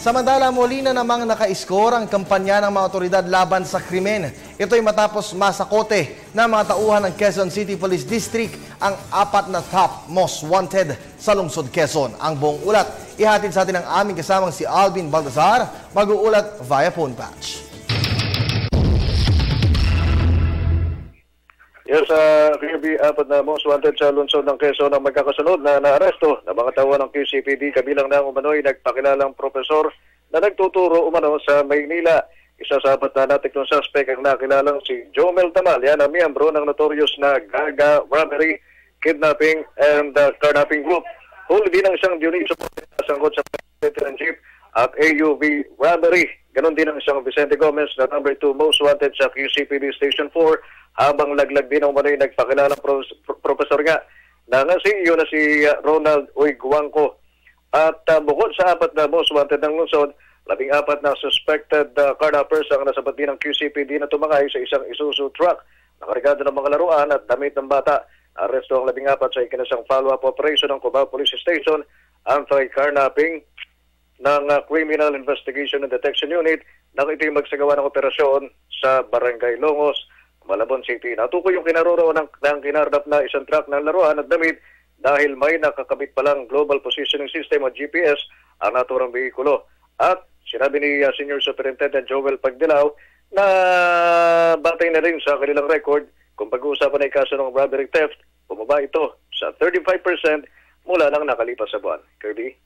Samantala, muli na namang naka-score ang kampanya ng mga otoridad laban sa krimen. Ito'y matapos masakote ng mga tauhan ng Quezon City Police District ang 4 na top most wanted sa lungsod Quezon. Ang buong ulat, ihatid sa atin ang aming kasamang si Alvin Baltazar, mag-uulat via phone patch. Yes, QB, 4 na most wanted sa lungsod ng Quezon ang magkakasunod na naaresto na mga tauhan ng QCPD kabilang ng umano'y nagpakilalang profesor na nagtuturo umano sa Maynila. Isa sa 4 na natikong suspect ang nakilalang si Jomel Tamal, yan ang miyembro ng notorious na Gaga Robbery, Kidnapping and Carnapping Group. Huli din ang isang Dionisio sangkot sa Veteran Jeep at AUV Robbery. Ganon din ang isang Vicente Gomez na number 2 most wanted sa QCPD Station 4 habang laglag din ang umano'y nagpakilalang profesor nga na CEO na si Ronald Uiguangco. At bukod sa 4 na most wanted ng lungsod, 14 na suspected carnappers ang nasabat din ng QCPD na tumangay sa isang Isuzu truck nakarigado ng mga laruan at damit ng bata. Aresto ang 14 sa ikinasang follow-up operation ng Cubao Police Station Anti-Carnapping ng Criminal Investigation and Detection Unit na ito'y magsagawa ng operasyon sa Barangay Longos, Malabon City. Natukoy yung kinaroroon ng kinardap na isang truck ng laruan at damit dahil may nakakabit palang Global Positioning System o GPS ang naturang behikulo. At sinabi ni Senior Superintendent Joel Pagdilaw na batay na rin sa kanilang record kung pag-uusapan ay kaso ng robbery theft, bumaba ito sa 35% mula nang nakalipas sa buwan. Kirby?